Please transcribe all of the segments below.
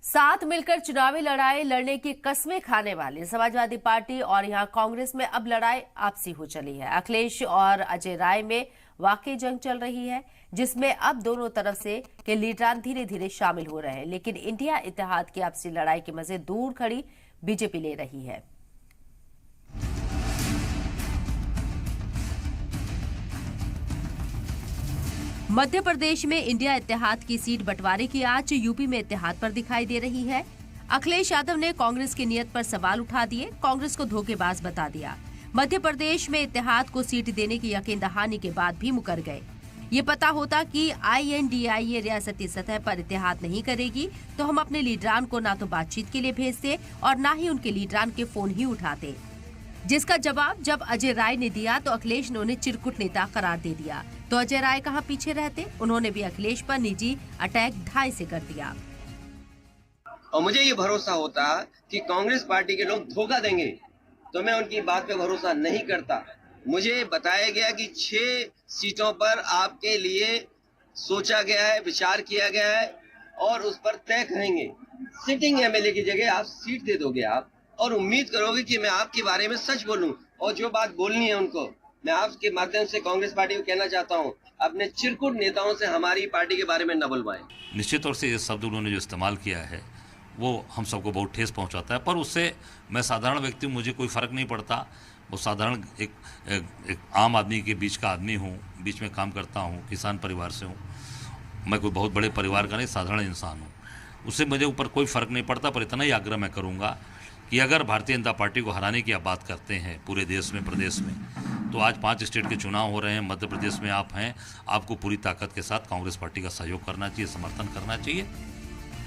साथ मिलकर चुनावी लड़ाई लड़ने की कस्में खाने वाली समाजवादी पार्टी और यहां कांग्रेस में अब लड़ाई आपसी हो चली है। अखिलेश और अजय राय में वाकई जंग चल रही है, जिसमें अब दोनों तरफ से के लीडरान धीरे धीरे शामिल हो रहे हैं। लेकिन इंडिया इत्तेहाद की आपसी लड़ाई के मजे दूर खड़ी बीजेपी ले रही है। मध्य प्रदेश में इंडिया इत्तेहाद की सीट बंटवारे की आंच यूपी में इत्तेहाद पर दिखाई दे रही है। अखिलेश यादव ने कांग्रेस की नीयत पर सवाल उठा दिए, कांग्रेस को धोखेबाज बता दिया। मध्य प्रदेश में इत्तेहाद को सीट देने की यकीन दहानी के बाद भी मुकर गए। ये पता होता कि INDIA रियासती सतह पर इत्तेहाद नहीं करेगी तो हम अपने लीडरान को ना तो बातचीत के लिए भेजते और ना ही उनके लीडरान के फोन ही उठाते। जिसका जवाब जब अजय राय ने दिया तो अखिलेश ने उन्हें चिरकुट नेता करार दे दिया। तो अजय राय कहां पीछे रहते, उन्होंने भी अखिलेश पर निजी अटैक ढाई से कर दिया। और मुझे ये भरोसा होता कि कांग्रेस पार्टी के लोग धोखा देंगे तो मैं उनकी बात पे भरोसा नहीं करता। मुझे बताया गया कि 6 सीटों पर आपके लिए सोचा गया है, विचार किया गया है और उस पर तय करेंगे। सिटिंग MLA की जगह आप सीट दे दोगे आप और उम्मीद करोगे कि मैं आपके बारे में सच बोलूं और जो बात बोलनी है उनको। मैं आपके माध्यम से कांग्रेस पार्टी को कहना चाहता हूं, अपने चिरकुट नेताओं से हमारी पार्टी के बारे में न बुलवाएं। निश्चित तौर से ये शब्द उन्होंने जो इस्तेमाल किया है वो हम सबको बहुत ठेस पहुंचाता है, पर उससे मैं साधारण व्यक्ति हूँ, मुझे कोई फर्क नहीं पड़ता। वो साधारण एक आम आदमी के बीच का आदमी हूँ, बीच में काम करता हूँ, किसान परिवार से हूँ। मैं कोई बहुत बड़े परिवार का नहीं, साधारण इंसान हूँ। उससे मुझे ऊपर कोई फर्क नहीं पड़ता। पर इतना ही आग्रह मैं करूँगा कि अगर भारतीय जनता पार्टी को हराने की आप बात करते हैं पूरे देश में, प्रदेश में, तो आज 5 स्टेट के चुनाव हो रहे हैं। मध्य प्रदेश में आप हैं, आपको पूरी ताकत के साथ कांग्रेस पार्टी का सहयोग करना चाहिए, समर्थन करना चाहिए।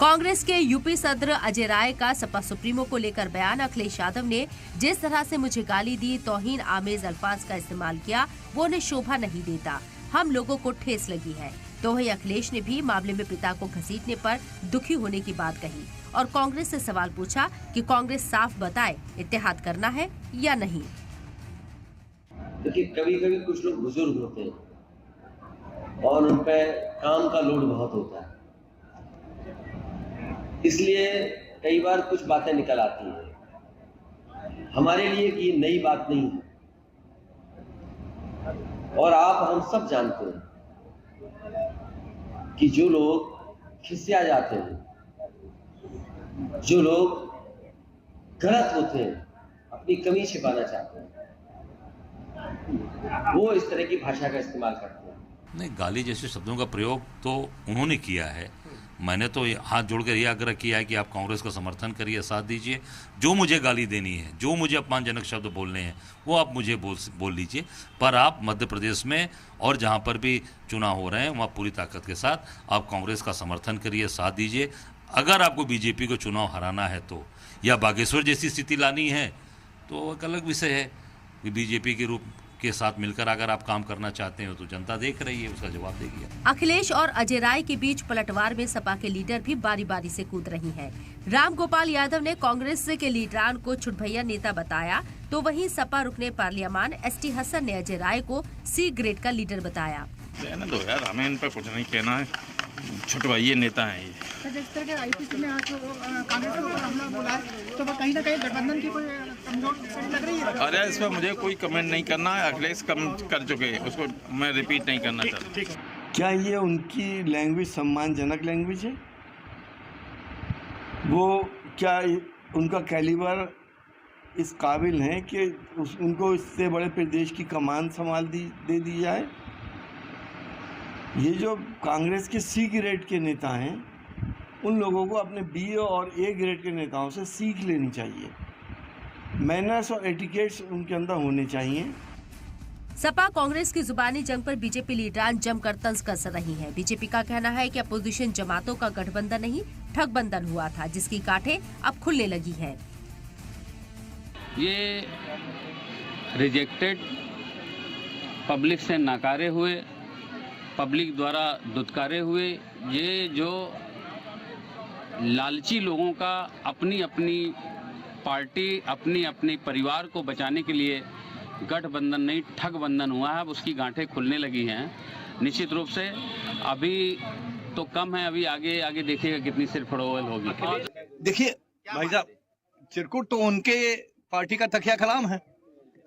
कांग्रेस के यूपी सदर अजय राय का सपा सुप्रीमो को लेकर बयान। अखिलेश यादव ने जिस तरह से मुझे गाली दी, तौहीन आमेज अल्फाज का इस्तेमाल किया, वो उन्हें शोभा नहीं देता। हम लोगों को ठेस लगी है। तो वही अखिलेश ने भी मामले में पिता को घसीटने पर दुखी होने की बात कही और कांग्रेस से सवाल पूछा कि कांग्रेस साफ बताए इत्तेहाद करना है या नहीं। देखिए, कभी कभी कुछ लोग बुजुर्ग होते हैं और उन पे काम का लोड बहुत होता है, इसलिए कई बार कुछ बातें निकल आती हैं। हमारे लिए ये नई बात नहीं है और आप हम सब जानते हैं कि जो लोग खिसिया जाते हैं, जो लोग गलत होते हैं, अपनी कमी छिपाना चाहते हैं, वो इस तरह की भाषा का इस्तेमाल करते हैं। नहीं, गाली जैसे शब्दों का प्रयोग तो उन्होंने किया है। मैंने तो हाथ जोड़कर यह आग्रह किया है कि आप कांग्रेस का समर्थन करिए, साथ दीजिए। जो मुझे गाली देनी है, जो मुझे अपमानजनक शब्द बोलने हैं, वो आप मुझे बोल लीजिए। पर आप मध्य प्रदेश में और जहां पर भी चुनाव हो रहे हैं वहां पूरी ताकत के साथ आप कांग्रेस का समर्थन करिए, साथ दीजिए। अगर आपको बीजेपी को चुनाव हराना है तो, या बागेश्वर जैसी स्थिति लानी है तो एक अलग विषय है कि बीजेपी के रूप के साथ मिलकर अगर आप काम करना चाहते हो तो जनता देख रही है, उसका जवाब देगी। अखिलेश और अजय राय के बीच पलटवार में सपा के लीडर भी बारी बारी से कूद रही हैं। राम गोपाल यादव ने कांग्रेस के लीडरान को छुटभैया नेता बताया, तो वहीं सपा रुकने पार्लियामान ST हसन ने अजय राय को C ग्रेड का लीडर बताया। कहना दो यार, हमें इन पर कुछ नहीं कहना है, छुटवाइये नेता हैं ये। जिस तरह के IPC में आज कांग्रेस को हमला बोला है, तो वो कहीं ना कहीं गठबंधन की कोई कमजोर लग रही है। अरे इस पर मुझे कोई कमेंट नहीं करना है, अखिलेश कम कर चुके हैं, उसको मैं रिपीट नहीं करना चाहता। क्या ये उनकी लैंग्वेज सम्मानजनक लैंग्वेज है? वो क्या उनका कैलिबर इस काबिल है कि उनको इससे बड़े प्रदेश की कमान दे दी जाए? ये जो कांग्रेस के C ग्रेड के नेता हैं, उन लोगों को अपने B और A ग्रेड के नेताओं से सीख लेनी चाहिए। मैनर्स और एटिकेट्स उनके अंदर होने चाहिए। सपा कांग्रेस की जुबानी जंग पर बीजेपी लीडरान जमकर तंज कस रही है। बीजेपी का कहना है कि अपोजिशन जमातों का गठबंधन नहीं, ठगबंधन हुआ था, जिसकी गांठें अब खुलने लगी है। ये रिजेक्टेड, पब्लिक से नकारे हुए, पब्लिक द्वारा दुत्कारे हुए, ये जो लालची लोगों का अपनी अपनी पार्टी, अपनी अपनी परिवार को बचाने के लिए गठबंधन नहीं ठगबंधन हुआ है, उसकी गांठें खुलने लगी हैं। निश्चित रूप से अभी तो कम है। अभी आगे आगे देखिएगा कितनी सिर फड़ोल होगी। देखिए भाई साहब, चिरकुट तो उनके पार्टी का तकिया कलाम है।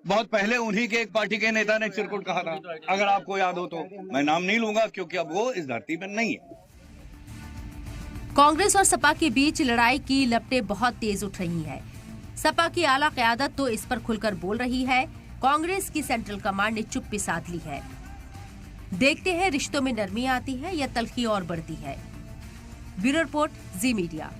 बहुत पहले उन्हीं के एक पार्टी के नेता ने चिरकुट कहा था, अगर आपको याद हो तो। मैं नाम नहीं लूंगा क्योंकि अब वो इस धरती पर नहीं है। कांग्रेस और सपा के बीच लड़ाई की लपटें बहुत तेज उठ रही हैं। सपा की आला क़यादत तो इस पर खुलकर बोल रही है, कांग्रेस की सेंट्रल कमांड ने चुप्पी साध ली है। देखते हैं रिश्तों में नरमी आती है या तलखी और बढ़ती है। ब्यूरो रिपोर्ट, जी मीडिया।